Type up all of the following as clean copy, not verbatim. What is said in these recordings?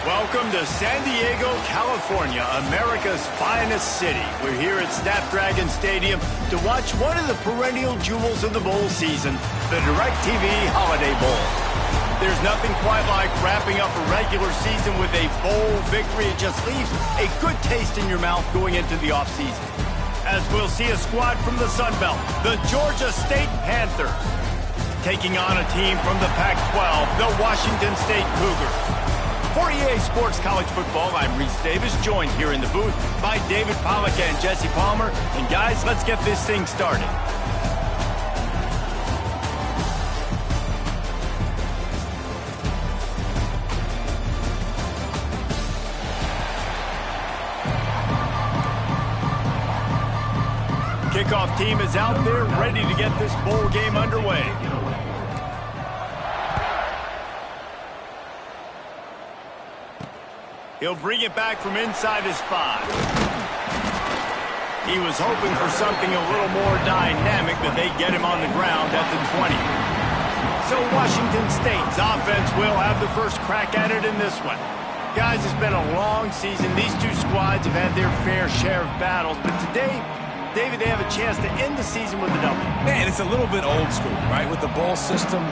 Welcome to San Diego, California, America's finest city. We're here at Snapdragon Stadium to watch one of the perennial jewels of the bowl season, the DirecTV Holiday Bowl. There's nothing quite like wrapping up a regular season with a bowl victory. It just leaves a good taste in your mouth going into the offseason. As we'll see a squad from the Sun Belt, the Georgia State Panthers, taking on a team from the Pac-12, the Washington State Cougars. For EA Sports College Football, I'm Reese Davis, joined here in the booth by David Pollack and Jesse Palmer. And guys, let's get this thing started. Kickoff team is out there ready to get this bowl game underway. He'll bring it back from inside his 5. He was hoping for something a little more dynamic, but they get him on the ground at the 20. So Washington State's offense will have the first crack at it in this one. Guys, it's been a long season. These two squads have had their fair share of battles, but today, David, they have a chance to end the season with a W. Man, it's a little bit old school, right? With the bowl system,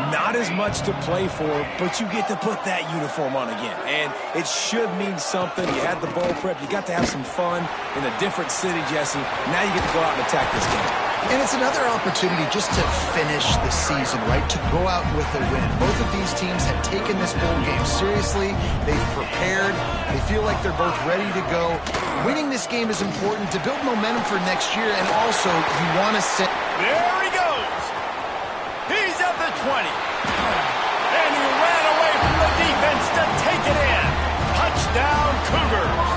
not as much to play for, but you get to put that uniform on again. And it should mean something. You had the bowl prep. You got to have some fun in a different city, Jesse. Now you get to go out and attack this game. And it's another opportunity just to finish the season, right? To go out with a win. Both of these teams have taken this bowl game seriously. They've prepared. They feel like they're both ready to go. Winning this game is important to build momentum for next year, and also you want to set... There he goes! He's at the 20. And he ran away from the defense to take it in. Touchdown, Cougars!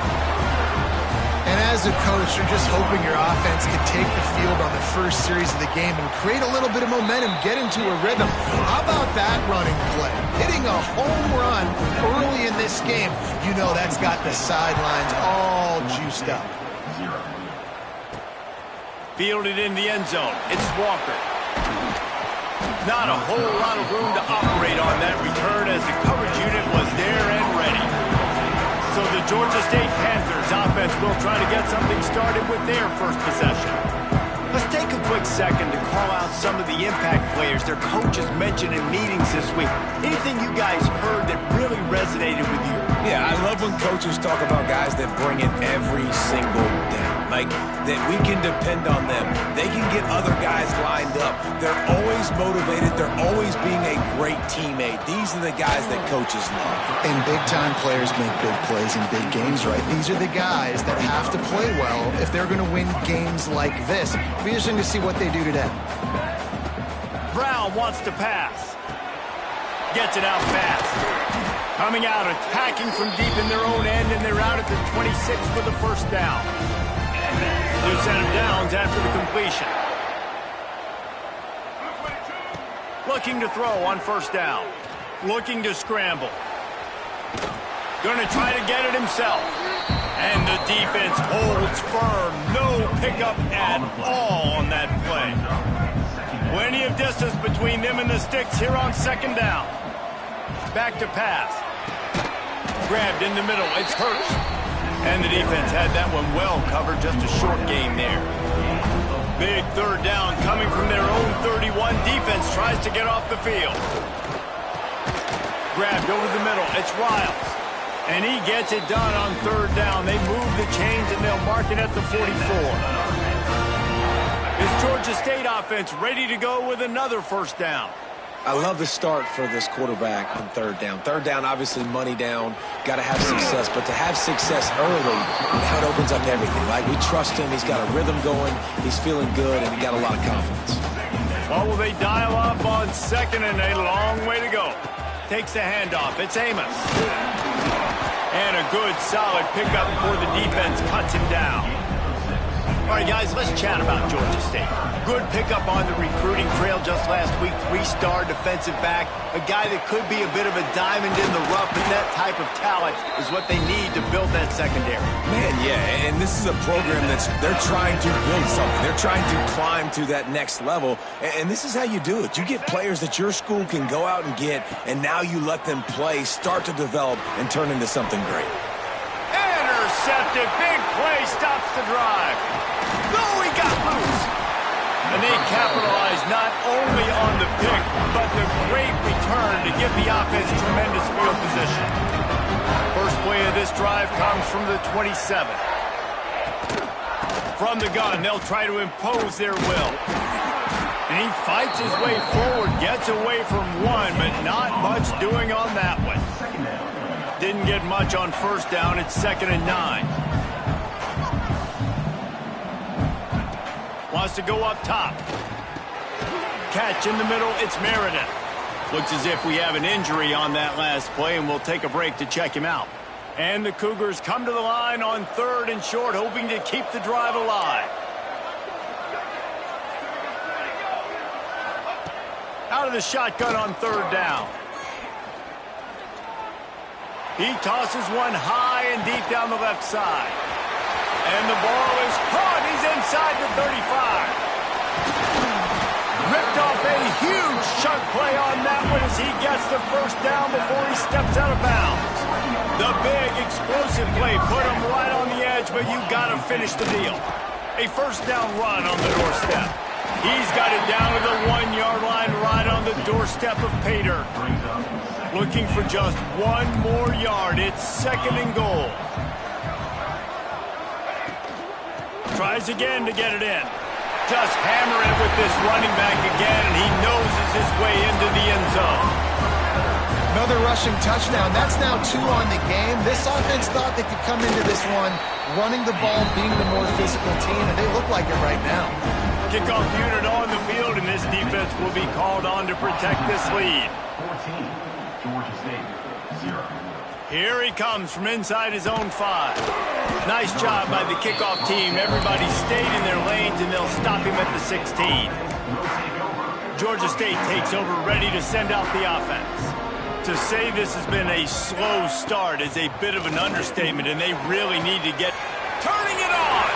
And as a coach, you're just hoping your offense can take the field on the first series of the game and create a little bit of momentum, get into a rhythm. How about that running play? Hitting a home run early in this game. You know that's got the sidelines all juiced up. Fielded in the end zone. It's Walker. Not a whole lot of room to operate on that return as the coverage unit was there and ready. So the Georgia State Panthers offense will try to get something started with their first possession. Let's take a quick second to call out some of the impact players their coaches mentioned in meetings this week. Anything you guys heard that really resonated with you? Yeah, I love when coaches talk about guys that bring it every single day. Like, that we can depend on them. They can get other guys lined up. They're always motivated. They're always being a great teammate. These are the guys that coaches love. And big-time players make big plays in big games, right? These are the guys that have to play well if they're going to win games like this. It'll be interesting to see what they do today. Brown wants to pass. Gets it out fast. Coming out, attacking from deep in their own end, and they're out at the 26 for the first down. Two set of downs after the completion. Looking to throw on first down. Looking to scramble. Going to try to get it himself. And the defense holds firm. No pickup at all on that play. Plenty of distance between them and the sticks here on second down. Back to pass. Grabbed in the middle. It's Hurst. And the defense had that one well covered. Just a short game there. Big third down coming from their own 31. Defense tries to get off the field. Grabbed over the middle. It's Riles. And he gets it done on third down. They move the chains and they'll mark it at the 44. Is Georgia State offense ready to go with another first down? I love the start for this quarterback on third down. Third down, obviously money down, got to have success. But to have success early, now it opens up everything. Like, we trust him. He's got a rhythm going. He's feeling good, and he got a lot of confidence. What will they dial up on second and a long way to go? Takes the handoff. It's Amos. And a good, solid pickup before the defense cuts him down. All right, guys, let's chat about Georgia State. Good pickup on the recruiting trail just last week. 3-star defensive back, a guy that could be a bit of a diamond in the rough, and that type of talent is what they need to build that secondary. Man, yeah, and this is a program they're trying to build something. They're trying to climb to that next level, and this is how you do it. You get players that your school can go out and get, and now you let them play, start to develop, and turn into something great. Intercepted, big play, stops the drive. No, he got loose. And they capitalized not only on the pick, but the great return to give the offense tremendous field position. First play of this drive comes from the 27. From the gun, they'll try to impose their will. And he fights his way forward, gets away from one, but not much doing on that one. Didn't get much on first down. It's 2nd and 9. Wants to go up top. Catch in the middle. It's Meredith. Looks as if we have an injury on that last play, and we'll take a break to check him out. And the Cougars come to the line on 3rd and short, hoping to keep the drive alive. Out of the shotgun on 3rd down. He tosses one high and deep down the left side. And the ball is caught. He's inside the 35. Ripped off a huge chunk play on that one as he gets the first down before he steps out of bounds. The big explosive play put him right on the edge, but you got to finish the deal. A first down run on the doorstep. He's got it down to the 1-yard line right on the doorstep of Pater. Looking for just one more yard. It's 2nd and goal. Tries again to get it in. Just hammer it with this running back again, and he noses his way into the end zone. Another rushing touchdown. That's now 2 on the game. This offense thought they could come into this one running the ball, being the more physical team, and they look like it right now. Kickoff unit on the field, and this defense will be called on to protect this lead. 14. Georgia State, 0. Here he comes from inside his own 5. Nice job by the kickoff team. Everybody stayed in their lanes, and they'll stop him at the 16. Georgia State takes over, ready to send out the offense. To say this has been a slow start is a bit of an understatement, and they really need to get turning it on.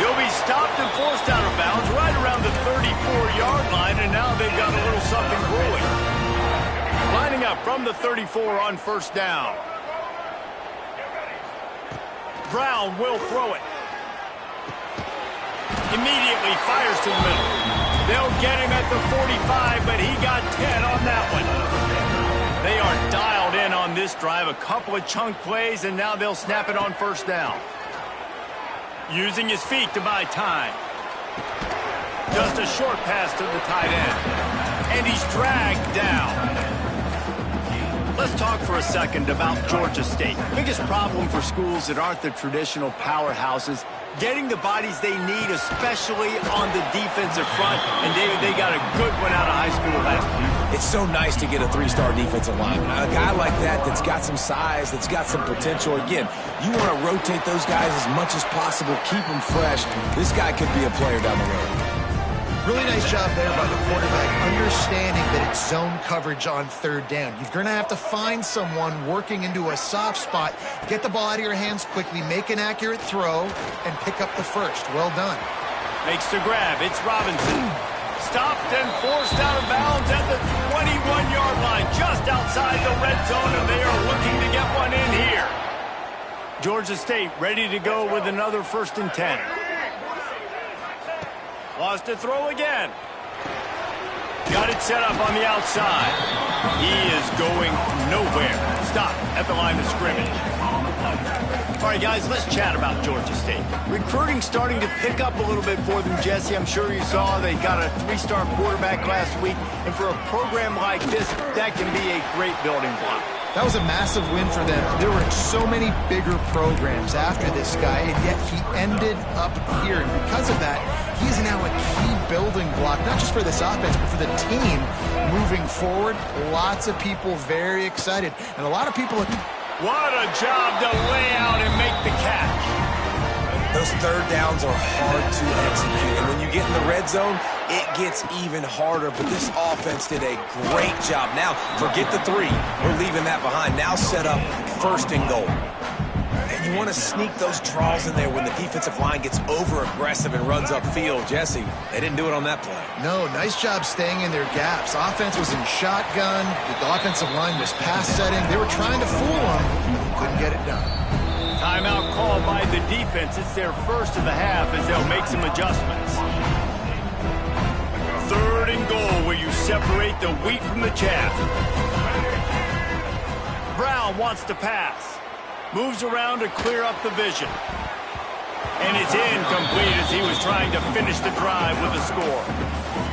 He'll be stopped and forced out of bounds right around the 34-yard line, and now they've got a little something brewing. Lining up from the 34 on first down. Brown will throw it. Immediately fires to the middle. They'll get him at the 45, but he got 10 on that one. They are dialed in on this drive. A couple of chunk plays, and now they'll snap it on first down. Using his feet to buy time. Just a short pass to the tight end. And he's dragged down. Let's talk for a second about Georgia State. Biggest problem for schools that aren't the traditional powerhouses, getting the bodies they need, especially on the defensive front. And David, they got a good one out of high school last week. It's so nice to get a 3-star defensive lineman. A guy like that's got some size, that's got some potential. Again, you want to rotate those guys as much as possible, keep them fresh. This guy could be a player down the road. Really nice job there by the quarterback, understanding that it's zone coverage on 3rd down. You're going to have to find someone working into a soft spot, get the ball out of your hands quickly, make an accurate throw, and pick up the first. Well done. Makes the grab. It's Robinson. Stopped and forced out of bounds at the 21-yard line, just outside the red zone, and they are looking to get one in here. Georgia State ready to go with another 1st and 10. Wants to throw again. Got it set up on the outside. He is going nowhere. Stop at the line of scrimmage. All right, guys, let's chat about Georgia State. Recruiting starting to pick up a little bit for them, Jesse. I'm sure you saw they got a 3-star quarterback last week. And for a program like this, that can be a great building block. That was a massive win for them. There were so many bigger programs after this guy, and yet he ended up here. And because of that, he is now a key building block, not just for this offense, but for the team moving forward. Lots of people very excited. And a lot of people... What a job to lay out and make the catch. third downs are hard to execute. And when you get in the red zone, it gets even harder. But this offense did a great job. Now, forget the 3. We're leaving that behind. Now set up 1st and goal. And you want to sneak those draws in there when the defensive line gets over-aggressive and runs upfield. Jesse, they didn't do it on that play. No, nice job staying in their gaps. Offense was in shotgun. The offensive line was pass setting. They were trying to fool them. Couldn't get it done. Timeout called by the defense. It's their first of the half as they'll make some adjustments. 3rd and goal where you separate the wheat from the chaff. Brown wants to pass. Moves around to clear up the vision. And it's incomplete as he was trying to finish the drive with a score.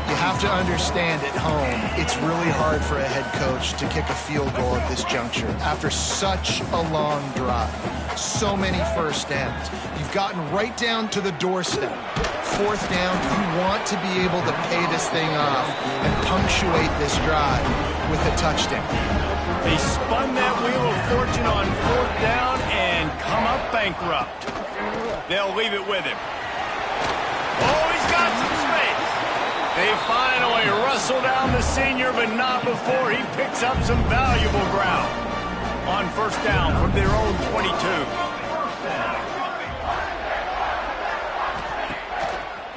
You have to understand at home, it's really hard for a head coach to kick a field goal at this juncture after such a long drive. So many first downs. You've gotten right down to the doorstep. 4th down, you want to be able to pay this thing off and punctuate this drive with a touchdown. They spun that wheel of fortune on 4th down and come up bankrupt. They'll leave it with him. Oh, he's got some space. They finally wrestle down the senior, but not before he picks up some valuable ground. On 1st down from their own 22.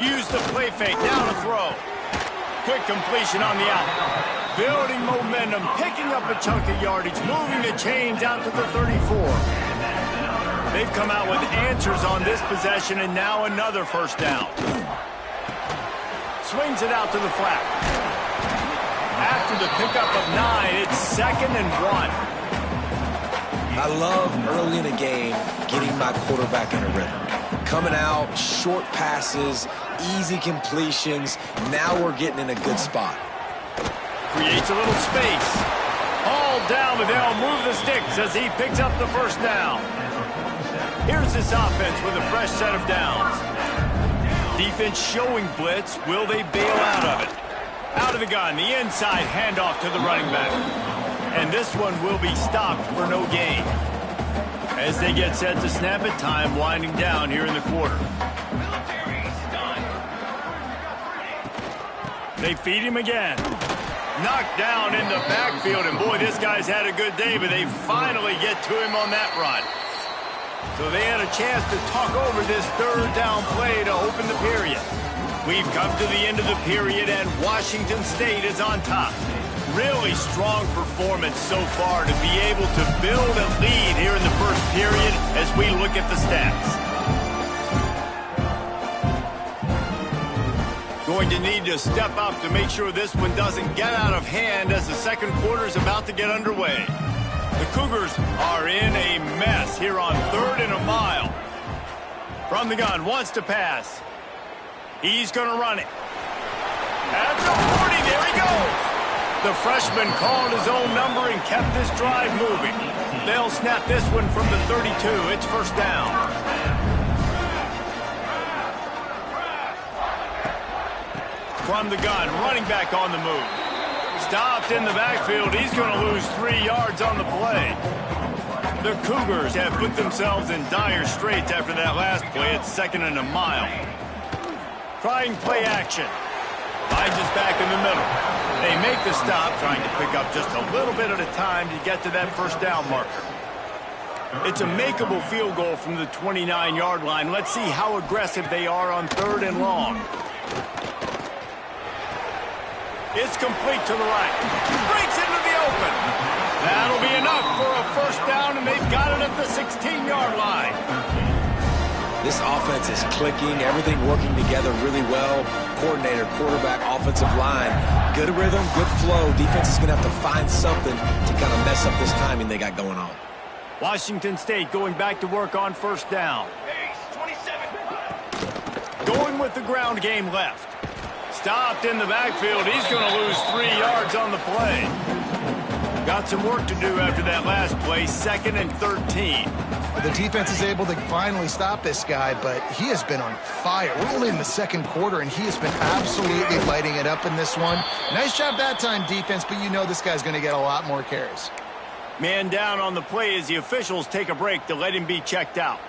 Use the play fake, down to throw. Quick completion on the out. Building momentum, picking up a chunk of yardage, moving the chains out to the 34. They've come out with answers on this possession, and now another 1st down. Swings it out to the flat. After the pickup of 9, it's 2nd and 1. I love early in a game getting my quarterback in a rhythm. Coming out, short passes, easy completions. Now we're getting in a good spot. Creates a little space. Hauled down, but they'll move the sticks as he picks up the 1st down. Here's this offense with a fresh set of downs. Defense showing blitz. Will they bail out of it? Out of the gun, the inside handoff to the running back. And this one will be stopped for no gain. As they get set to snap it, time winding down here in the quarter. They feed him again. Knocked down in the backfield, and boy, this guy's had a good day, but they finally get to him on that run. So they had a chance to talk over this 3rd down play to open the period. We've come to the end of the period, and Washington State is on top. Really strong performance so far to be able to build a lead here in the 1st period as we look at the stats. Going to need to step up to make sure this one doesn't get out of hand as the 2nd quarter is about to get underway. The Cougars are in a mess here on 3rd and a mile. From the gun, wants to pass. He's going to run it. At the 40, there he goes. The freshman called his own number and kept this drive moving. They'll snap this one from the 32. It's 1st down. From the gun, running back on the move. Stopped in the backfield. He's going to lose 3 yards on the play. The Cougars have put themselves in dire straits after that last play. It's 2nd and a mile. Trying play action. Finds us back in the middle. They make the stop, trying to pick up just a little bit at a time to get to that 1st down marker. It's a makeable field goal from the 29-yard line. Let's see how aggressive they are on 3rd and long. It's complete to the right. Breaks into the open. That'll be enough for a 1st down, and they've got it at the 16-yard line. This offense is clicking, everything working together really well. Coordinator, quarterback, offensive line. Good rhythm, good flow. Defense is going to have to find something to kind of mess up this timing they got going on. Washington State going back to work on 1st down. Going with the ground game left. Stopped in the backfield. He's going to lose 3 yards on the play. Got some work to do after that last play. 2nd and 13. The defense is able to finally stop this guy, but he has been on fire. We're only in the 2nd quarter, and he has been absolutely lighting it up in this one. Nice job that time, defense, but you know this guy's going to get a lot more carries. Man down on the play as the officials take a break to let him be checked out.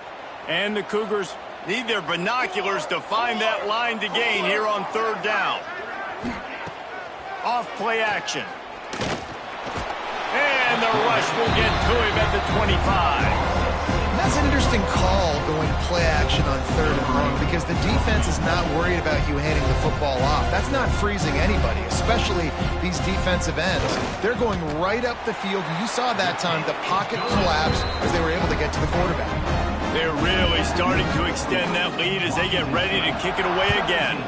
And the Cougars Need their binoculars to find that line to gain here on third down. Off play action. And the rush will get to him at the 25. That's an interesting call, going play action on third and long, because the defense is not worried about you handing the football off. That's not freezing anybody, especially these defensive ends. They're going right up the field, and you saw that time the pocket collapse as they were able to get to the quarterback. They're really starting to extend that lead as they get ready to kick it away again.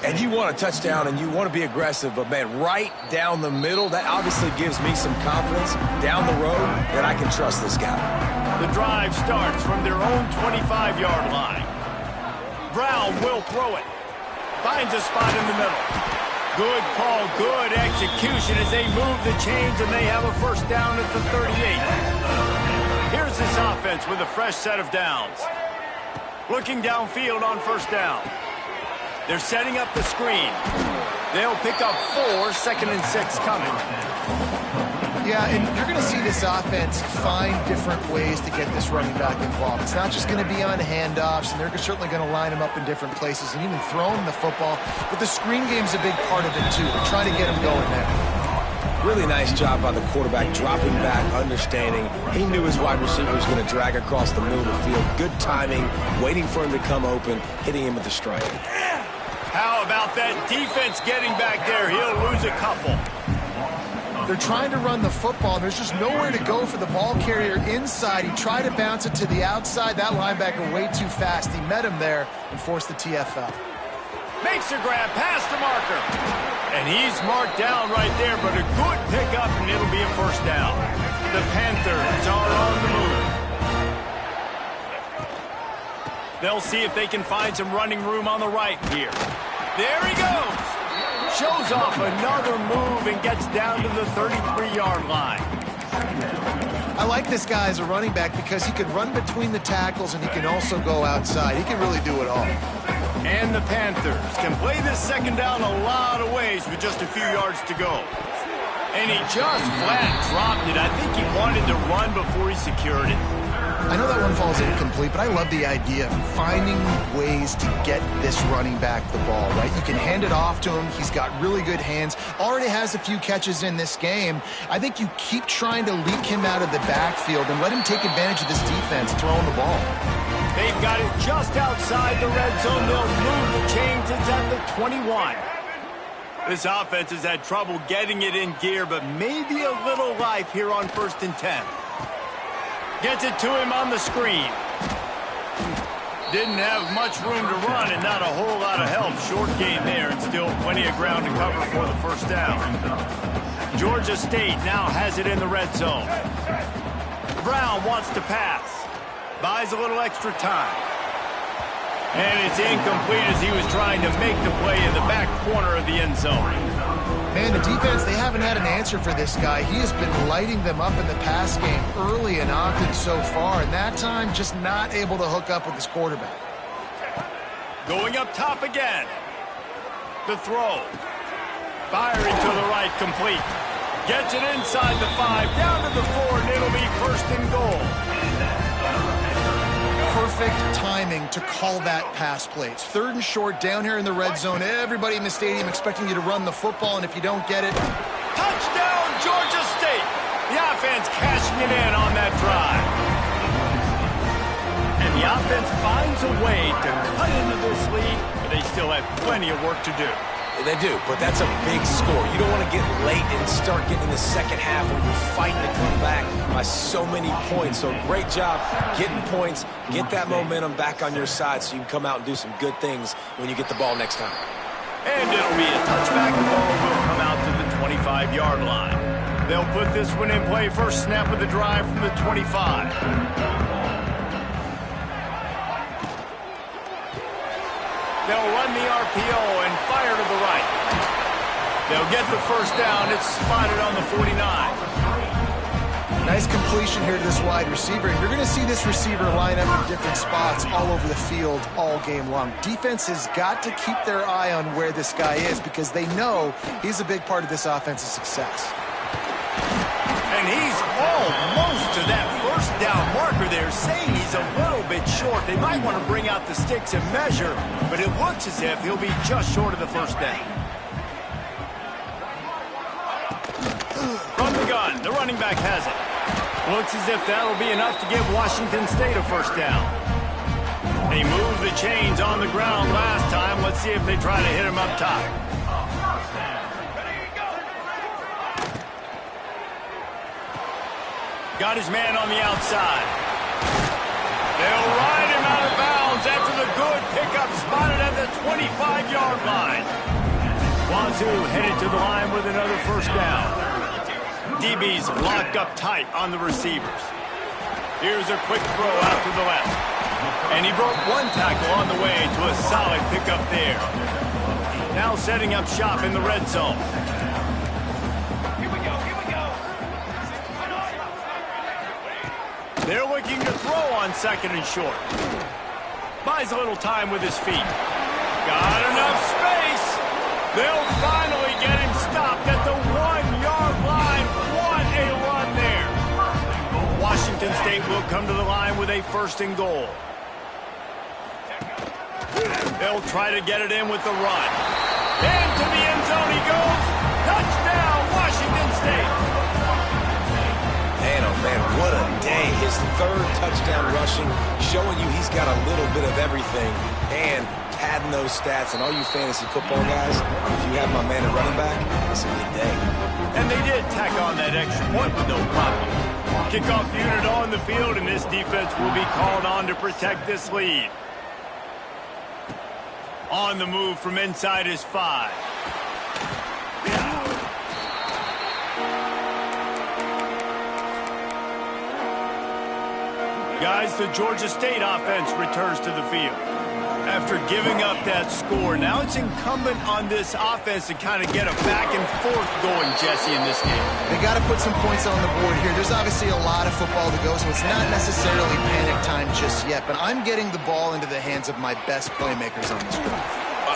And you want a touchdown and you want to be aggressive, but, man, right down the middle, that obviously gives me some confidence down the road that I can trust this guy. The drive starts from their own 25-yard line. Brown will throw it. Finds a spot in the middle. Good call, good execution as they move the chains, and they have a first down at the 38. Here's this offense with a fresh set of downs. Looking downfield on first down. They're setting up the screen. They'll pick up 4, 2nd and 6 coming. Yeah, and you're going to see this offense find different ways to get this running back involved. It's not just going to be on handoffs, and they're certainly going to line him up in different places and even throw him the football. But the screen game's a big part of it, too. They're trying to get him going there. Really nice job by the quarterback, dropping back, understanding. He knew his wide receiver was going to drag across the middle of the field. Good timing, waiting for him to come open, hitting him with the strike. How about that defense getting back there? He'll lose a couple. They're trying to run the football, and there's just nowhere to go for the ball carrier inside. He tried to bounce it to the outside. That linebacker way too fast. He met him there and forced the TFL. Makes a grab past the marker. And he's marked down right there, but a good pickup, and it'll be a first down. The Panthers are on the move. They'll see if they can find some running room on the right here. There he goes. Shows off another move and gets down to the 33-yard line. I like this guy as a running back because he can run between the tackles and he can also go outside. He can really do it all. And the Panthers can play this second down a lot of ways with just a few yards to go. And he just flat dropped it. I think he wanted to run before he secured it. I know that one falls incomplete, but I love the idea of finding ways to get this running back the ball, right? You can hand it off to him. He's got really good hands. Already has a few catches in this game. I think you keep trying to leak him out of the backfield and let him take advantage of this defense throwing the ball. They've got it just outside the red zone. They'll move the chains. It's at the 21. This offense has had trouble getting it in gear, but maybe a little life here on 1st and 10. Gets it to him on the screen. Didn't have much room to run and not a whole lot of help. Short gain there and still plenty of ground to cover for the first down. Georgia State now has it in the red zone. Brown wants to pass. Buys a little extra time. And it's incomplete as he was trying to make the play in the back corner of the end zone. Man, the defense, they haven't had an answer for this guy. He has been lighting them up in the pass game early and often so far, and that time just not able to hook up with his quarterback. Going up top again. The throw. Firing to the right, complete. Gets it inside the 5, down to the 4, and it'll be 1st and goal. Perfect timing to call that pass play. It's 3rd and short down here in the red zone. Everybody in the stadium expecting you to run the football, and if you don't get it... Touchdown, Georgia State! The offense cashing it in on that drive. And the offense finds a way to cut into this lead, but they still have plenty of work to do. They do, but that's a big score. You don't want to get late and start getting in the second half when you're fighting to come back by so many points. So great job getting points, get that momentum back on your side so you can come out and do some good things when you get the ball next time. And it'll be a touchback. The ball will come out to the 25-yard line. They'll put this one in play. First snap of the drive from the 25. They'll run the RPO and fire to the right. They'll get the first down. It's spotted on the 49. Nice completion here to this wide receiver. You're going to see this receiver line up in different spots all over the field all game long. Defense has got to keep their eye on where this guy is because they know he's a big part of this offense's success. And he's almost to that first down marker there, saying he's a little bit short. They might want to bring out the sticks and measure, but it looks as if he'll be just short of the first down. From the gun, the running back has it. Looks as if that'll be enough to give Washington State a first down. They moved the chains on the ground last time. Let's see if they try to hit him up top. Got his man on the outside. They'll ride him out of bounds after the good pickup spotted at the 25-yard line. Wazoo headed to the line with another first down. DB's locked up tight on the receivers. Here's a quick throw out to the left. And he broke one tackle on the way to a solid pickup there. Now setting up shop in the red zone. They're looking to throw on second and short. Buys a little time with his feet. Got enough space. They'll finally get him stopped at the 1-yard line. What a run there. Washington State will come to the line with a first and goal. They'll try to get it in with the run. Into the end zone he goes. Touchdown, Washington State. Man, oh man, what a day. His third touchdown rushing, showing you he's got a little bit of everything. And padding those stats, and all you fantasy football guys, if you have my man at running back, it's a good day. And they did tack on that extra point with no problem. Kickoff unit on the field, and this defense will be called on to protect this lead. On the move from inside his 5. Guys, the Georgia State offense returns to the field. After giving up that score, now it's incumbent on this offense to kind of get a back and forth going, Jesse, in this game. They got to put some points on the board here. There's obviously a lot of football to go, so it's not necessarily panic time just yet, but I'm getting the ball into the hands of my best playmakers on this drive.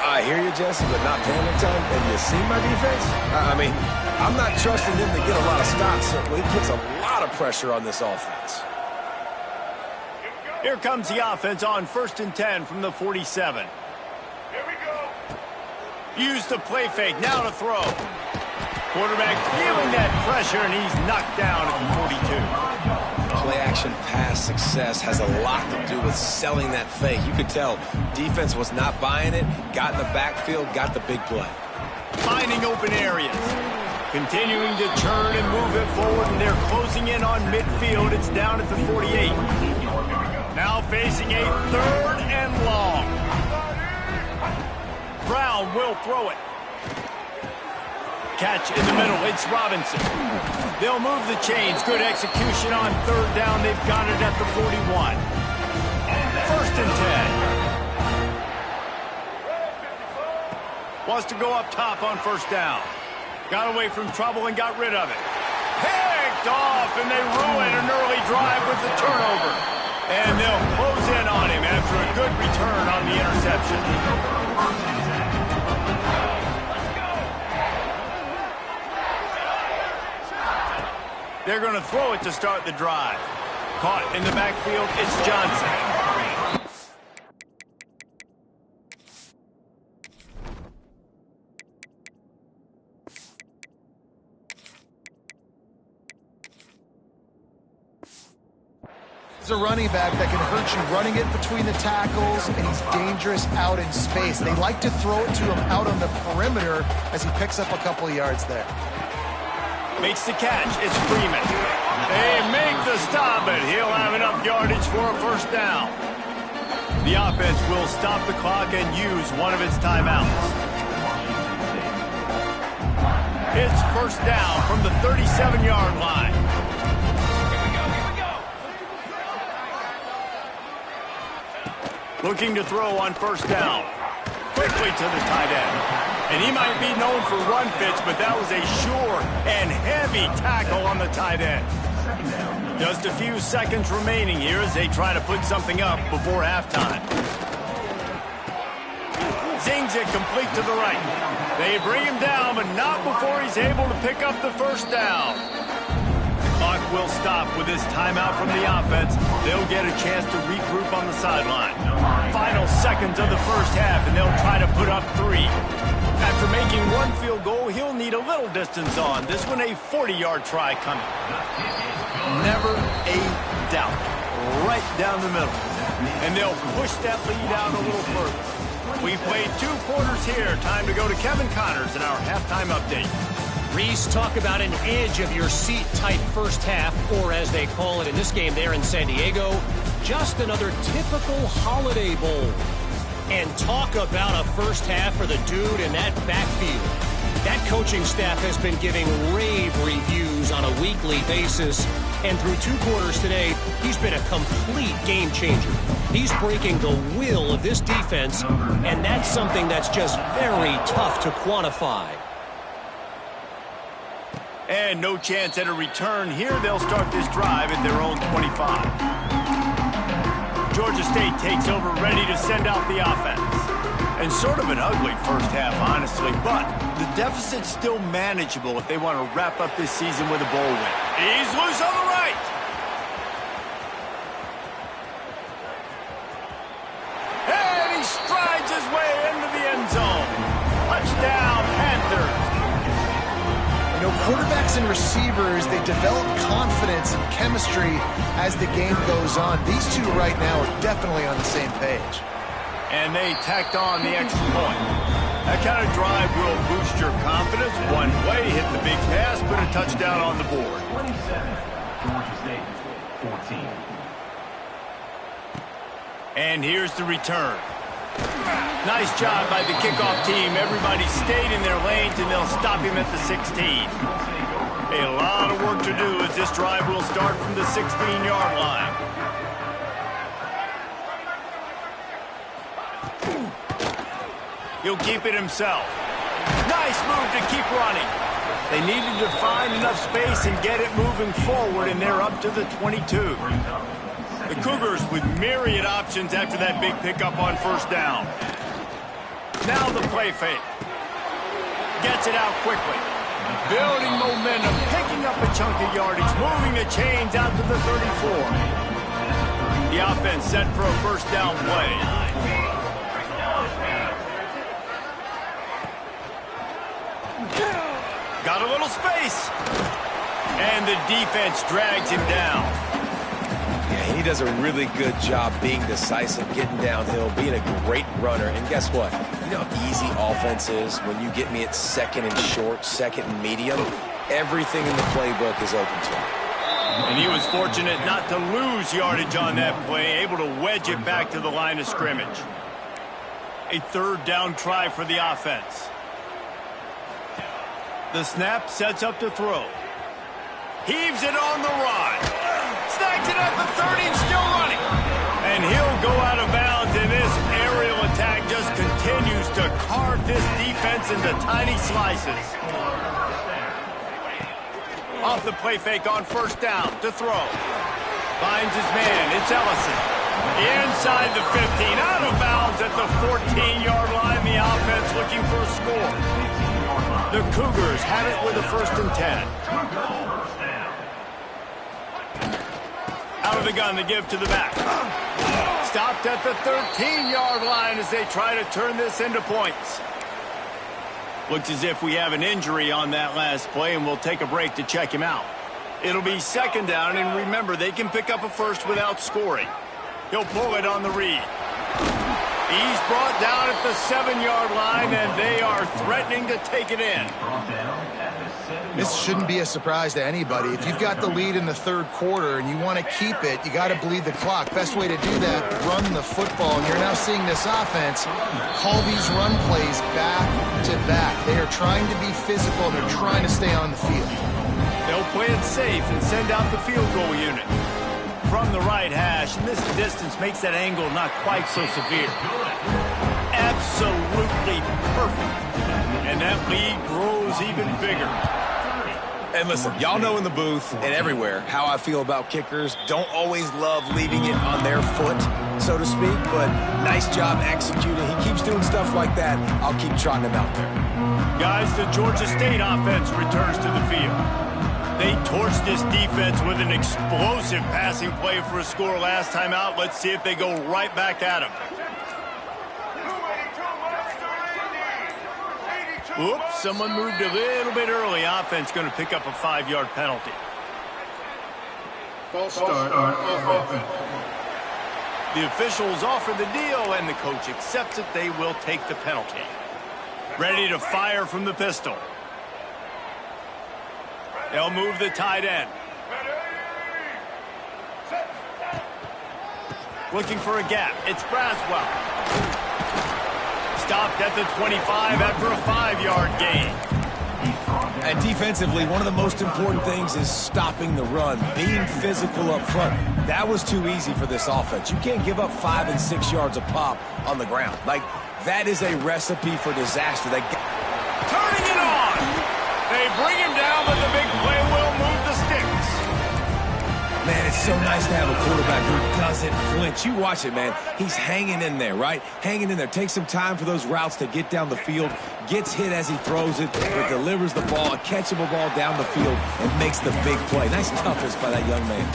I hear you, Jesse, but not panic time. And you see my defense? I mean, I'm not trusting them to get a lot of stops, so it puts a lot of pressure on this offense. Here comes the offense on 1st and 10 from the 47. Here we go. Use the play fake, now to throw. Quarterback feeling that pressure, and he's knocked down at the 42. Play-action pass success has a lot to do with selling that fake. You could tell defense was not buying it, got in the backfield, got the big play. Finding open areas. Continuing to turn and move it forward, and they're closing in on midfield. It's down at the 48. Now facing a 3rd and long. Brown will throw it. Catch in the middle. It's Robinson. They'll move the chains. Good execution on 3rd down. They've got it at the 41. 1st and 10. Wants to go up top on 1st down. Got away from trouble and got rid of it. Picked off, and they ruin an early drive with the turnover. And they'll close in on him after a good return on the interception. They're going to throw it to start the drive. Caught in the backfield, it's Johnson. He's a running back that can hurt you running it between the tackles, and he's dangerous out in space. They like to throw it to him out on the perimeter as he picks up a couple of yards there. Makes the catch. It's Freeman. They make the stop, but he'll have enough yardage for a 1st down. The offense will stop the clock and use one of its timeouts. It's 1st down from the 37-yard line. Looking to throw on 1st down. Quickly to the tight end. And he might be known for run fits, but that was a sure and heavy tackle on the tight end. Just a few seconds remaining here as they try to put something up before halftime. Zings it complete to the right. They bring him down, but not before he's able to pick up the 1st down. The clock will stop with this timeout from the offense. They'll get a chance to regroup on the sideline. Final seconds of the first half, and they'll try to put up 3. After making one field goal, he'll need a little distance on. This one a 40-yard try coming. Never a doubt. Right down the middle. And they'll push that lead out a little further. We played 2 quarters here. Time to go to Kevin Connors in our halftime update. Reese, talk about an edge-of-your-seat type first half, or as they call it in this game there in San Diego, just another typical Holiday Bowl. And talk about a first half for the dude in that backfield. That coaching staff has been giving rave reviews on a weekly basis, and through 2 quarters today, he's been a complete game changer. He's breaking the will of this defense, and that's something that's just very tough to quantify. And no chance at a return here. They'll start this drive at their own 25. Georgia State takes over, ready to send out the offense. And sort of an ugly first half, honestly, but the deficit's still manageable if they want to wrap up this season with a bowl win. He's loose on the right. And he strides his way into the end zone. Touchdown, Panthers. You know, quarterbacks and receivers, they develop confidence and chemistry as the game goes on. These two right now are definitely on the same page. And they tacked on the extra point. That kind of drive will boost your confidence. One way, hit the big pass, put a touchdown on the board. 27, Georgia State, 14. And here's the return. Nice job by the kickoff team. Everybody stayed in their lanes, and they'll stop him at the 16. A lot of work to do as this drive will start from the 16-yard line. He'll keep it himself. Nice move to keep running. They needed to find enough space and get it moving forward, and they're up to the 22. The Cougars with myriad options after that big pickup on first down. Now the play fake. Gets it out quickly. Building momentum, picking up a chunk of yardage, moving the chains out to the 34. The offense set for a first down play. Got a little space. And the defense drags him down. Yeah, he does a really good job being decisive, getting downhill, being a great runner. And guess what? You know how easy offense is when you get me at second and short, second and medium? Everything in the playbook is open to him. And he was fortunate not to lose yardage on that play, able to wedge it back to the line of scrimmage. A third down try for the offense. The snap sets up to throw. Heaves it on the run. Snags it at the 30 and still running. And he'll go out of bounds, and this aerial attack just continues to carve this defense into tiny slices. Off the play fake on first down to throw. Finds his man. It's Ellison. Inside the 15. Out of bounds at the 14-yard line. The offense looking for a score. The Cougars have it with a 1st and 10. Out of the gun to give to the back. Stopped at the 13-yard line as they try to turn this into points. Looks as if we have an injury on that last play, and we'll take a break to check him out. It'll be 2nd down, and remember, they can pick up a first without scoring. He'll pull it on the read. He's brought down at the 7-yard line, and they are threatening to take it in. This shouldn't be a surprise to anybody. If you've got the lead in the 3rd quarter and you want to keep it, you got to bleed the clock. Best way to do that, run the football. And you're now seeing this offense call these run plays back to back. They are trying to be physical, and they're trying to stay on the field. They'll play it safe and send out the field goal unit. From the right hash, and this distance makes that angle not quite so severe. Absolutely perfect. And that lead grows even bigger. And listen, y'all know in the booth and everywhere how I feel about kickers. Don't always love leaving it on their foot, so to speak, but nice job executing. He keeps doing stuff like that. I'll keep trotting him out there. Guys, the Georgia State offense returns to the field. They torched this defense with an explosive passing play for a score last time out. Let's see if they go right back at him. Oops, someone moved a little bit early. Offense going to pick up a 5-yard penalty. False start on offense. The officials offer the deal, and the coach accepts it. They will take the penalty. Ready to fire from the pistol. They'll move the tight end. Looking for a gap. It's Braswell. Stopped at the 25 after a 5-yard gain. And defensively, one of the most important things is stopping the run, being physical up front. That was too easy for this offense. You can't give up 5 and 6 yards a pop on the ground. Like, that is a recipe for disaster. Turning it on! They bring him down, but the big play will move the sticks. Man, it's so nice to have a quarterback who doesn't flinch. You watch it, man. He's hanging in there, right? Hanging in there. Takes some time for those routes to get down the field. Gets hit as he throws it, but delivers the ball, a catchable ball down the field, and makes the big play. Nice toughness by that young man.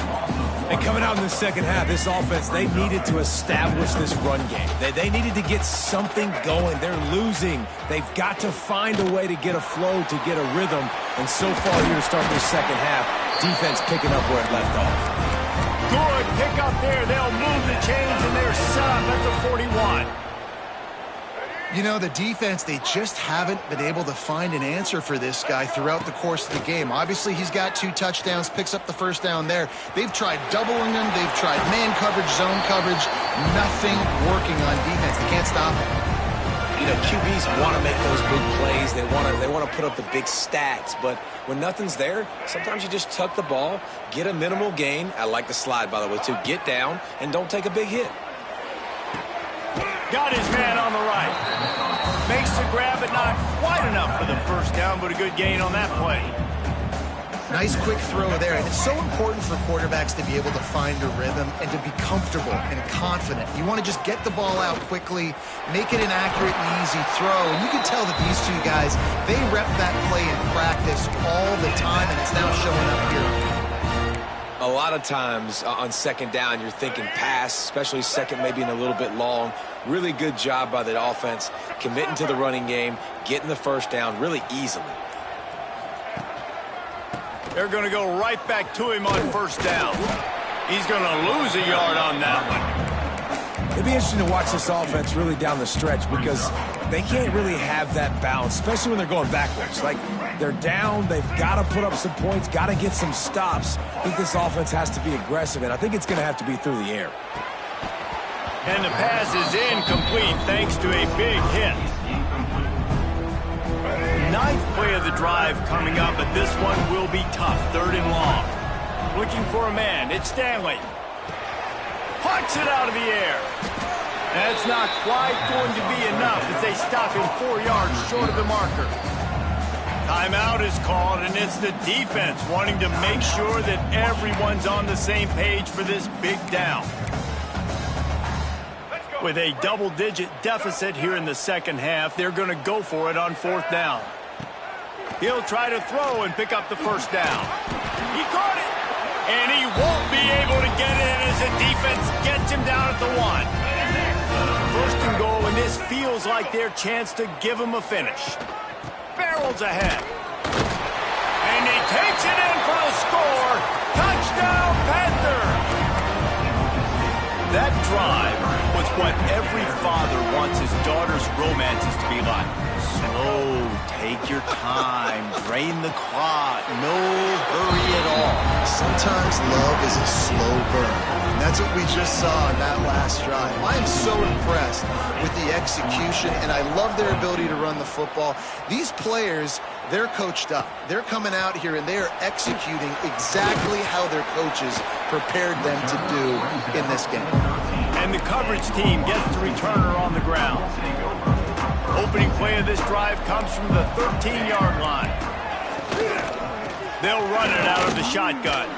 And coming out in the second half, this offense, they needed to establish this run game. They needed to get something going. They're losing. They've got to find a way to get a flow, to get a rhythm. And so far here to start this second half, defense picking up where it left off. Good pick up there. They'll move the chains, and they're set up at the 41. You know, the defense, they just haven't been able to find an answer for this guy throughout the course of the game. Obviously, he's got 2 touchdowns, picks up the first down there. They've tried doubling him. They've tried man coverage, zone coverage. Nothing working on defense. They can't stop him. You know, QBs want to make those big plays. They want to put up the big stats. But when nothing's there, sometimes you just tuck the ball, get a minimal gain. I like the slide, by the way, too. Get down and don't take a big hit. Got his man on the right. Makes the grab, but not quite enough for the first down, but a good gain on that play. Nice quick throw there. And it's so important for quarterbacks to be able to find a rhythm and to be comfortable and confident. You want to just get the ball out quickly, make it an accurate and easy throw. And you can tell that these 2 guys, they rep that play in practice all the time, and it's now showing up here. A lot of times on second down, you're thinking pass, especially second, maybe in a little bit long. Really good job by the offense, committing to the running game, getting the first down really easily. They're going to go right back to him on first down. He's going to lose a yard on that one. It'd be interesting to watch this offense really down the stretch because they can't really have that balance, especially when they're going backwards. Like, they're down, they've got to put up some points, got to get some stops. I think this offense has to be aggressive, and I think it's going to have to be through the air. And the pass is incomplete thanks to a big hit. 9th play of the drive coming up, but this one will be tough. 3rd and long. Looking for a man. It's Stanley. Pucks it out of the air. That's not quite going to be enough as they stop him 4 yards short of the marker. Timeout is called, and it's the defense wanting to make sure that everyone's on the same page for this big down. With a double-digit deficit here in the second half, they're going to go for it on 4th down. He'll try to throw and pick up the first down. He caught it, and he won't be able to get it as the defense gets him down at the 1. 1st and goal, and this feels like their chance to give him a finish. Barrels ahead. And he takes it in for the score. Touchdown, Panther! That drive was what every father wants his daughter's romances to be like. Slow, take your time, drain the clock, no hurry at all. Sometimes love is a slow burn. And that's what we just saw in that last drive. I am so impressed with the execution, and I love their ability to run the football. These players, they're coached up. They're coming out here, and they're executing exactly how their coaches prepared them to do in this game. And the coverage team gets the returner on the ground. Opening play of this drive comes from the 13-yard line. They'll run it out of the shotgun.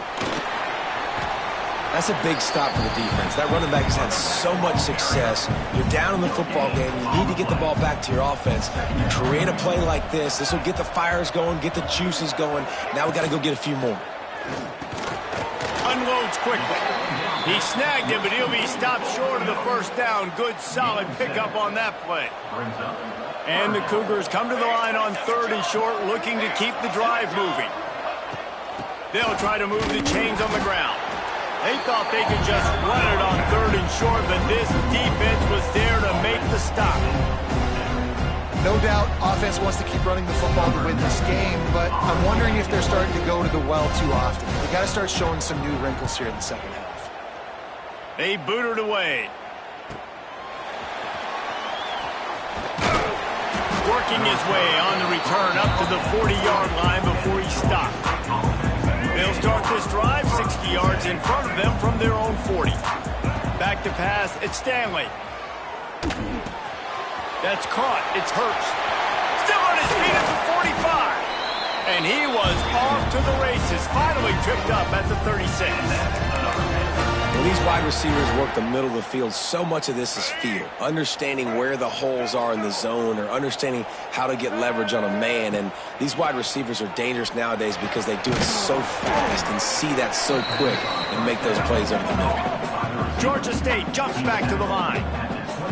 That's a big stop for the defense. That running back has had so much success. You're down in the football game. You need to get the ball back to your offense. You create a play like this. This will get the fires going, get the juices going. Now we got to go get a few more. Unloads quickly. He snagged him, but he'll be stopped short of the first down. Good, solid pickup on that play. And the Cougars come to the line on 3rd and short, looking to keep the drive moving. They'll try to move the chains on the ground. They thought they could just run it on 3rd and short, but this defense was there to make the stop. No doubt, offense wants to keep running the football to win this game, but I'm wondering if they're starting to go to the well too often. They got to start showing some new wrinkles here in the second half. They boot it away. Working his way on the return up to the 40-yard line before he stopped. They'll start this drive 60 yards in front of them from their own 40. Back to pass, it's Stanley. That's caught, it's Hurst. Still on his feet at the 45. And he was off to the races, finally tripped up at the 36. When these wide receivers work the middle of the field, so much of this is feel. Understanding where the holes are in the zone or understanding how to get leverage on a man. And these wide receivers are dangerous nowadays because they do it so fast and see that so quick and make those plays over the middle. Georgia State jumps back to the line.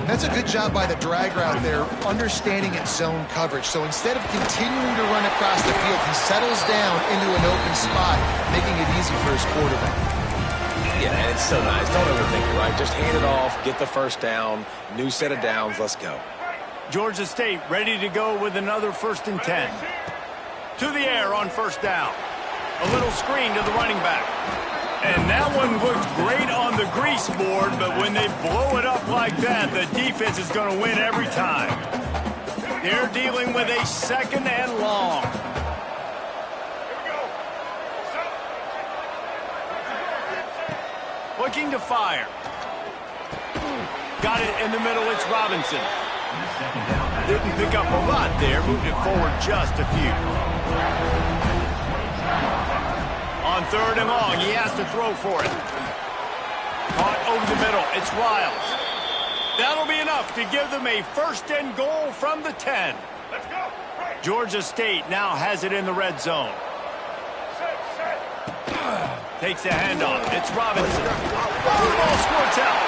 That's a good job by the drag route there, understanding its zone coverage. So instead of continuing to run across the field, he settles down into an open spot, making it easy for his quarterback. Yeah, and it's so nice. Don't overthink it, right? Just hand it off, get the first down, new set of downs, let's go. Georgia State ready to go with another 1st and 10. To the air on 1st down. A little screen to the running back. And that one looked great on the grease board, but when they blow it up like that, the defense is going to win every time. They're dealing with a 2nd and long. Looking to fire. Got it in the middle, it's Robinson. Didn't pick up a lot there, moved it forward just a few. On 3rd and long, he has to throw for it. Caught over the middle, it's Riles. That'll be enough to give them a 1st and goal from the 10. Georgia State now has it in the red zone. Takes a handoff. It's Robinson. The ball squirts out.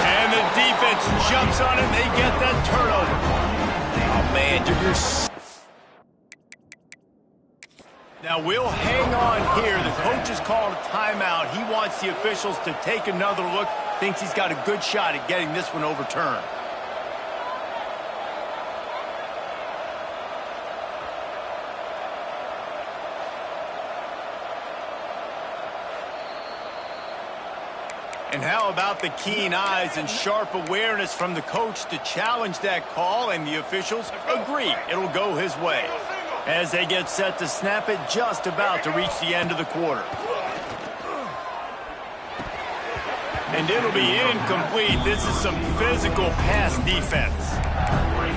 And the defense jumps on it. They get that turnover. Oh, man, you're... Now, we'll hang on here. The coach has called a timeout. He wants the officials to take another look. Thinks he's got a good shot at getting this one overturned. And how about the keen eyes and sharp awareness from the coach to challenge that call, and the officials agree it'll go his way as they get set to snap it just about to reach the end of the quarter. And it'll be incomplete. This is some physical pass defense.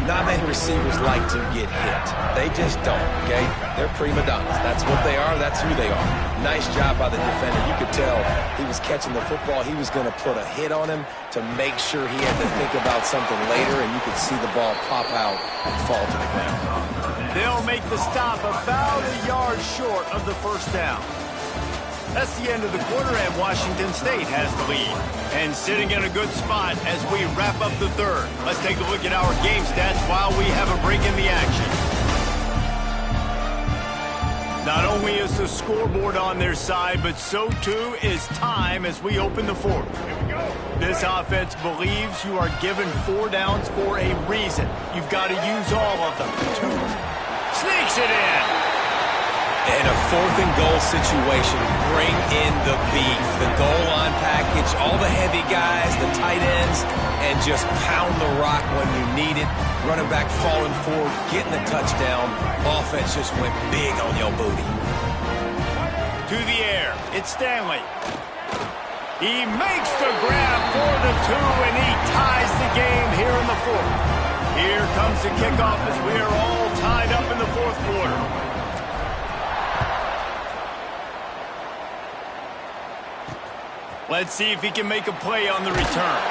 Not many receivers like to get hit. They just don't, okay? They're prima donnas. That's what they are. That's who they are. Nice job by the defender. You could tell he was catching the football. He was going to put a hit on him to make sure he had to think about something later, and you could see the ball pop out and fall to the ground. They'll make the stop about a yard short of the 1st down. That's the end of the quarter, and Washington State has the lead. And sitting in a good spot as we wrap up the 3rd. Let's take a look at our game stats while we have a break in the action. Not only is the scoreboard on their side, but so too is time as we open the 4th. This offense believes you are given 4 downs for a reason. You've got to use all of them. 2. Sneaks it in. In a 4th and goal situation, bring in the beef. The goal line package, all the heavy guys, the tight ends, and just pound the rock when you need it. Running back falling forward, getting the touchdown. Offense just went big on your booty. To the air, it's Stanley. He makes the grab for the 2, and he ties the game here in the 4th. Here comes the kickoff as we are all tied up in the 4th quarter. Let's see if he can make a play on the return.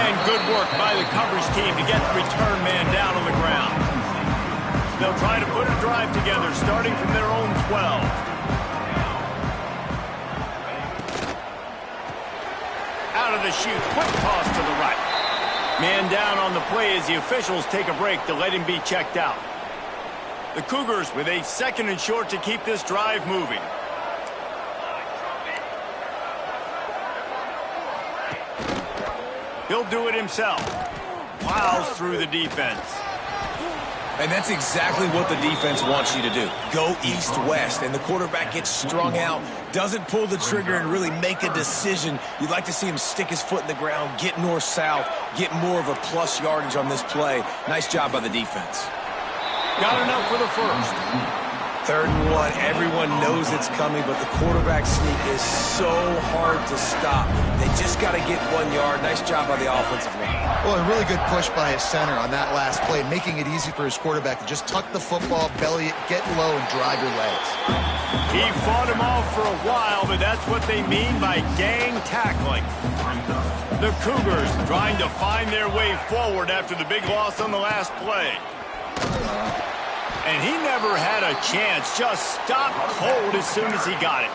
And good work by the coverage team to get the return man down on the ground. They'll try to put a drive together, starting from their own 12. Out of the chute, quick toss to the right. Man down on the play as the officials take a break to let him be checked out. The Cougars with a 2nd and short to keep this drive moving. He'll do it himself. Plows through the defense. And that's exactly what the defense wants you to do. Go east-west, and the quarterback gets strung out, doesn't pull the trigger and really make a decision. You'd like to see him stick his foot in the ground, get north-south, get more of a plus yardage on this play. Nice job by the defense. Got enough for the first. 3rd and 1. Everyone knows it's coming, but the quarterback sneak is so hard to stop. They just got to get 1 yard. Nice job by the offensive line. Well, a really good push by his center on that last play, making it easy for his quarterback to just tuck the football, belly it, get low, and drive your legs. He fought him off for a while, but that's what they mean by gang tackling. The Cougars trying to find their way forward after the big loss on the last play. And he never had a chance, just stopped cold as soon as he got it.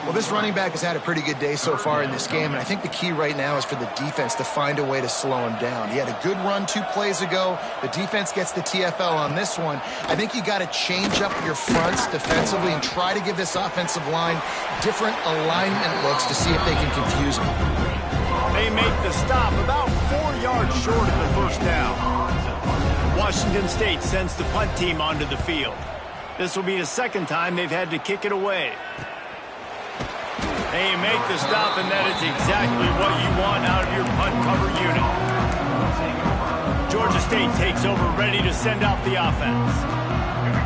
Well, this running back has had a pretty good day so far in this game, and I think the key right now is for the defense to find a way to slow him down. He had a good run 2 plays ago. The defense gets the TFL on this one. I think you got to change up your fronts defensively and try to give this offensive line different alignment looks to see if they can confuse him. They make the stop about 4 yards short of the first down. Washington State sends the punt team onto the field. This will be the 2nd time they've had to kick it away. They make the stop, and that is exactly what you want out of your punt cover unit. Georgia State takes over, ready to send out the offense.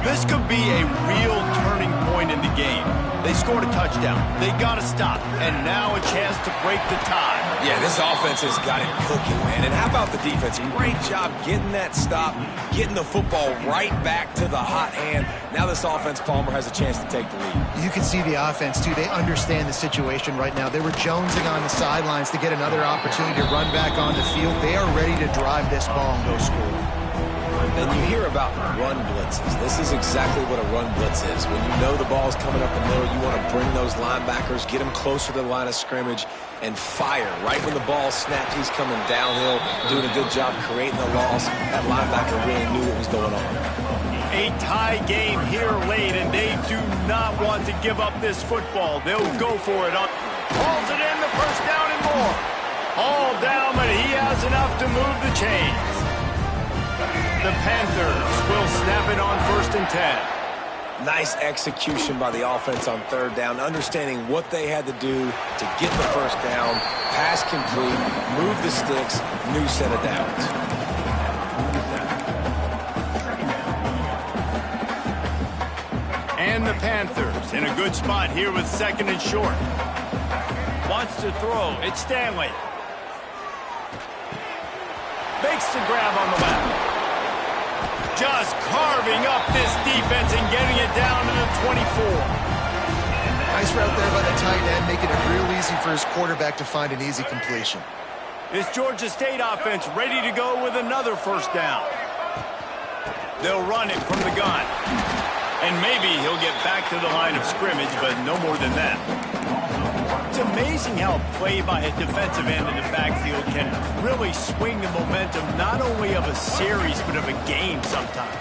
This could be a real turning point in the game. They scored a touchdown. They got to stop, and now a chance to break the tie. Yeah, this offense has got it cooking, man. And how about the defense? Great job getting that stop, getting the football right back to the hot hand. Now this offense, Palmer, has a chance to take the lead. You can see the offense, too. They understand the situation right now. They were jonesing on the sidelines to get another opportunity to run back on the field. They are ready to drive this ball and go score. And you hear about run blitzes. This is exactly what a run blitz is. When you know the ball's coming up the middle, you want to bring those linebackers, get them closer to the line of scrimmage, and fire. Right when the ball snapped, he's coming downhill, doing a good job creating the loss. That linebacker really knew what was going on. A tie game here late, and they do not want to give up this football. They'll go for it. Hauls it in, the first down and more. All down, but he has enough to move the chains. The Panthers will snap it on 1st and 10. Nice execution by the offense on 3rd down, understanding what they had to do to get the first down, pass complete, move the sticks, new set of downs. And the Panthers in a good spot here with 2nd and short. Wants to throw. It's Stanley. Makes the grab on the left. Just carving up this defense and getting it down to the 24. Nice route there by the tight end, making it real easy for his quarterback to find an easy completion. This Georgia State offense ready to go with another first down. They'll run it from the gun. And maybe he'll get back to the line of scrimmage, but no more than that. It's amazing how play by a defensive end in the backfield can really swing the momentum not only of a series, but of a game sometimes.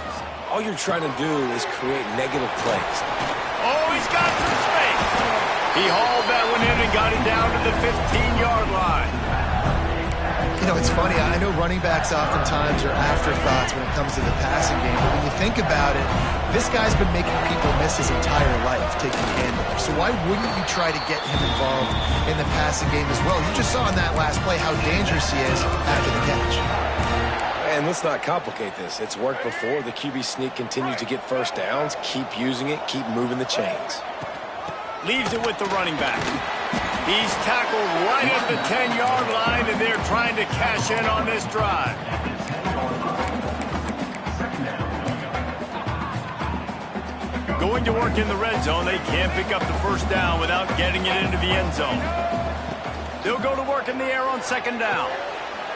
All you're trying to do is create negative plays. Oh, he's got some space. He hauled that one in and got it down to the 15-yard line. You know, it's funny. I know running backs oftentimes are afterthoughts when it comes to the passing game, but when you think about it, this guy's been making people miss his entire life taking handoffs. So why wouldn't you try to get him involved in the passing game as well? You just saw in that last play how dangerous he is after the catch. And let's not complicate this. It's worked before. The QB sneak continues to get first downs. Keep using it. Keep moving the chains. Leaves it with the running back. He's tackled right at the 10-yard line, and they're trying to cash in on this drive. Going to work in the red zone. They can't pick up the first down without getting it into the end zone. They'll go to work in the air on second down.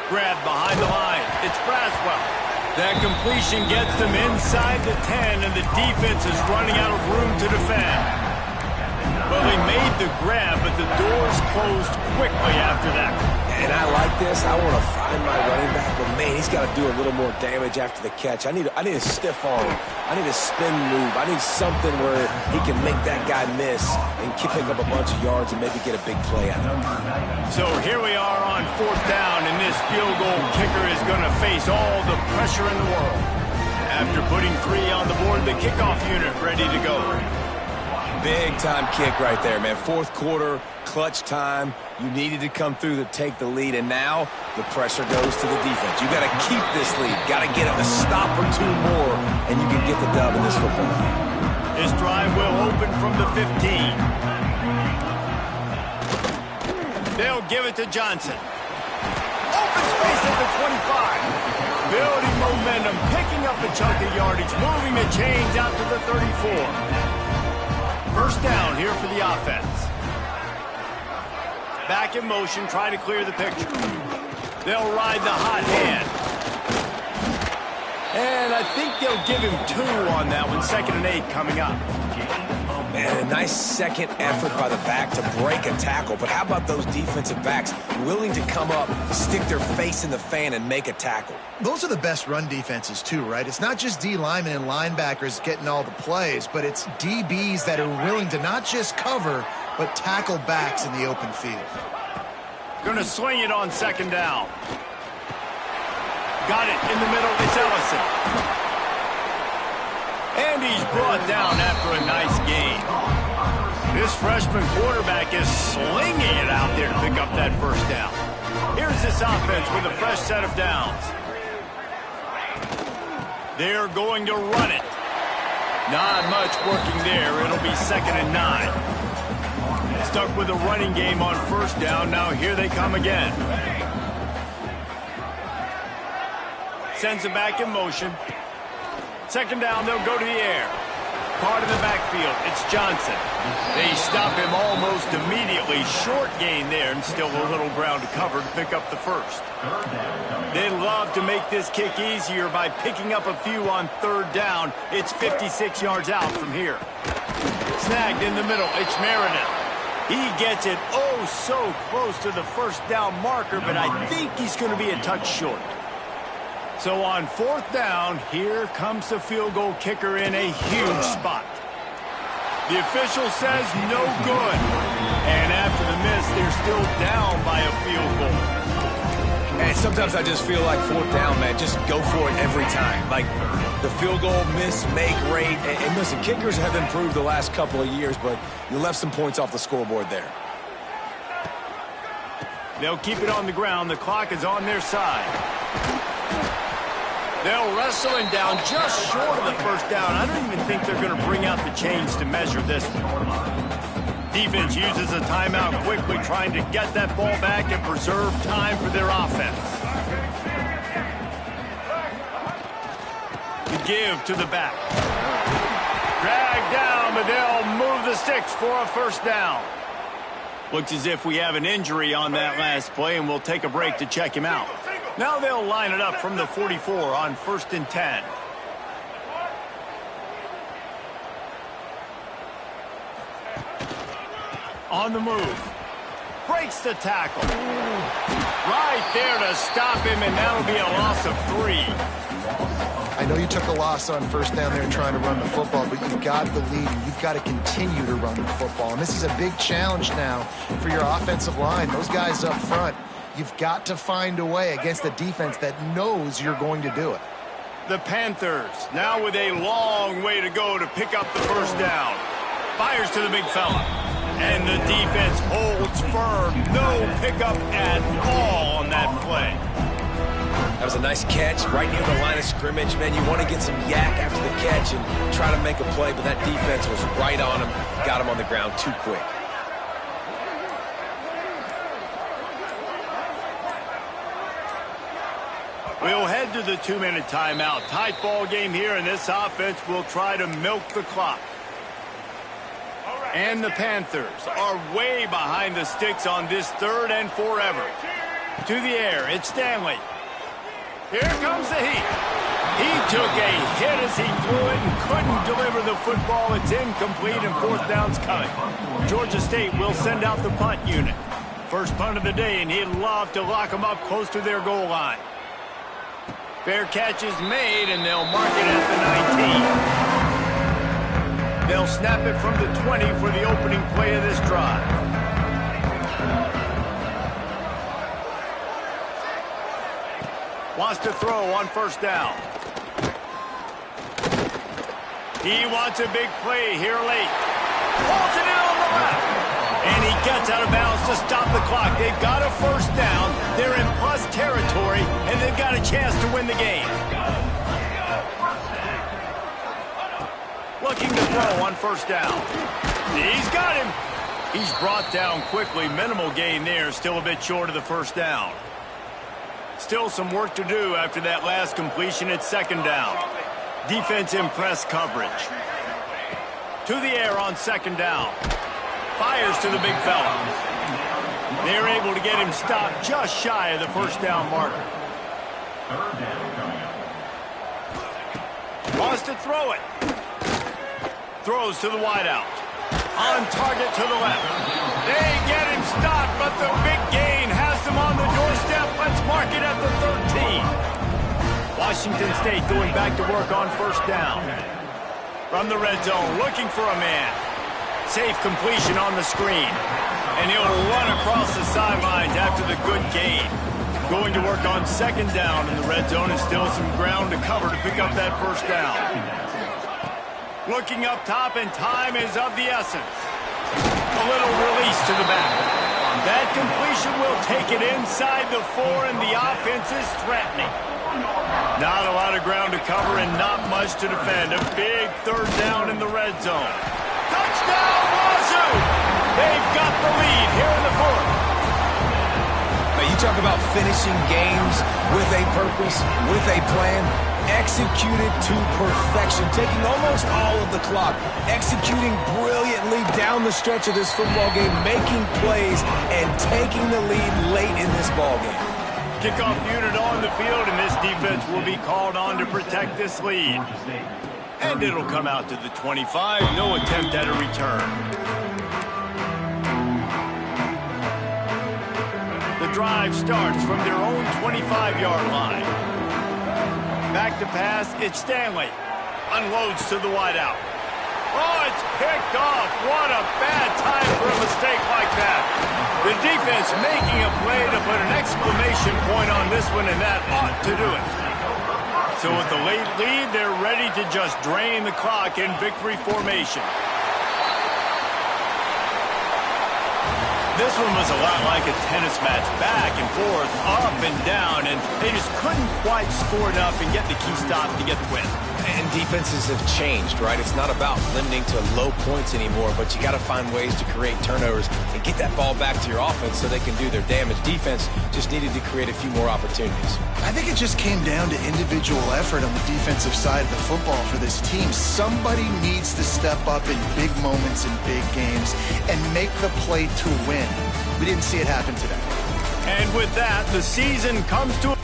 Grab behind the line. It's Braswell. That completion gets them inside the 10, and the defense is running out of room to defend. Well, they made the grab, but the doors closed quickly after that. And I like this. I want to find my running back, but man, he's got to do a little more damage after the catch. I need a stiff arm. I need a spin move. I need something where he can make that guy miss and pick up a bunch of yards and maybe get a big play out of it. So here we are on fourth down, and this field goal kicker is going to face all the pressure in the world. After putting 3 on the board, the kickoff unit ready to go. Big-time kick right there, man. Fourth quarter, clutch time. You needed to come through to take the lead, and now the pressure goes to the defense. You got to keep this lead. Got to get it a stop or 2 more, and you can get the dub in this football game. This drive will open from the 15. They'll give it to Johnson. Open space at the 25. Building momentum, picking up a chunk of yardage, moving the chains out to the 34. First down here for the offense. Back in motion, try to clear the picture. They'll ride the hot hand. And I think they'll give him 2 on that one. 2nd and 8 coming up. Man, a nice second effort by the back to break a tackle. But how about those defensive backs willing to come up, stick their face in the fan, and make a tackle? Those are the best run defenses too, right? It's not just D linemen and linebackers getting all the plays, but it's DBs that are willing to not just cover, but tackle backs in the open field. Going to swing it on 2nd down. Got it in the middle. It's Ellison. And he's brought down after a nice gain. This freshman quarterback is slinging it out there to pick up that first down. Here's this offense with a fresh set of downs. They're going to run it. Not much working there. It'll be 2nd and 9. Stuck with a running game on first down. Now here they come again. Sends it back in motion. 2nd down, they'll go to the air. Part of the backfield, it's Johnson. They stop him almost immediately. Short gain there, and still a little ground to cover to pick up the first. They love to make this kick easier by picking up a few on 3rd down. It's 56 yards out from here. Snagged in the middle, it's Meredith. He gets it oh so close to the first down marker, but I think he's going to be a touch short. So on 4th down, here comes the field goal kicker in a huge spot. The official says no good. And after the miss, they're still down by a field goal. And sometimes I just feel like 4th down, man, just go for it every time. Like the field goal miss-make rate. And listen, kickers have improved the last couple of years, but you left some points off the scoreboard there. They'll keep it on the ground. The clock is on their side. They'll wrestle him down just short of the first down. I don't even think they're going to bring out the chains to measure this one. Defense uses a timeout quickly, trying to get that ball back and preserve time for their offense. The give to the back. Dragged down, but they'll move the sticks for a first down. Looks as if we have an injury on that last play, and we'll take a break to check him out. Now they'll line it up from the 44 on 1st and 10. On the move. Breaks the tackle. Right there to stop him, and that'll be a loss of 3. I know you took a loss on first down there trying to run the football, but you've got the lead, and you've got to continue to run the football. And this is a big challenge now for your offensive line. Those guys up front, you've got to find a way against a defense that knows you're going to do it. The Panthers now with a long way to go to pick up the first down. Fires to the big fella. And the defense holds firm. No pickup at all on that play. That was a nice catch right near the line of scrimmage. Man, you want to get some yak after the catch and try to make a play, but that defense was right on him. Got him on the ground too quick. We'll head to the 2-minute timeout. Tight ball game here, and this offense will try to milk the clock. And the Panthers are way behind the sticks on this 3rd and forever. To the air, it's Stanley. Here comes the heat. He took a hit as he threw it and couldn't deliver the football. It's incomplete and 4th down's coming. Georgia State will send out the punt unit. First punt of the day, and he'd love to lock them up close to their goal line. Fair catch is made, and they'll mark it at the 19. They'll snap it from the 20 for the opening play of this drive. Wants to throw on 1st down. He wants a big play here late. Pulls it in on the left. And he gets out of bounds to stop the clock. They've got a 1st down. They're in plus territory, and they've got a chance to win the game. Looking to throw on 1st down. He's got him. He's brought down quickly. Minimal gain there. Still a bit short of the 1st down. Still some work to do after that last completion at 2nd down. Defense in press coverage. To the air on 2nd down. Fires to the big fella. They're able to get him stopped just shy of the 1st down marker. 3rd down coming up. Wants to throw it. Throws to the wideout. On target to the left. They get him stopped, but the big gain has them on the doorstep. Let's mark it at the 13. Washington State going back to work on 1st down. From the red zone, looking for a man. Safe completion on the screen. And he'll run across the sidelines after the good gain. Going to work on 2nd down in the red zone, and still some ground to cover to pick up that 1st down. Looking up top, and time is of the essence. A little release to the back. That completion will take it inside the 4, and the offense is threatening. Not a lot of ground to cover and not much to defend. A big 3rd down in the red zone. Touchdown, Wazoo! They've got the lead here in the 4th. Now, you talk about finishing games with a purpose, with a plan. Executed to perfection, taking almost all of the clock, executing brilliantly down the stretch of this football game, making plays, and taking the lead late in this ball game. Kickoff unit on the field, and this defense will be called on to protect this lead. And it'll come out to the 25, no attempt at a return. The drive starts from their own 25-yard line. Back to pass, it's Stanley. Unloads to the wideout. Oh, it's picked off. What a bad time for a mistake like that. The defense making a play to put an exclamation point on this one, and that ought to do it. So with the late lead, they're ready to just drain the clock in victory formation. This one was a lot like a tennis match, back and forth, up and down, and they just couldn't quite score enough and get the key stop to get the win. And defenses have changed, right? It's not about limiting to low points anymore, but you got to find ways to create turnovers and get that ball back to your offense so they can do their damage. Defense just needed to create a few more opportunities. I think it just came down to individual effort on the defensive side of the football for this team. Somebody needs to step up in big moments in big games and make the play to win. We didn't see it happen today. And with that, the season comes to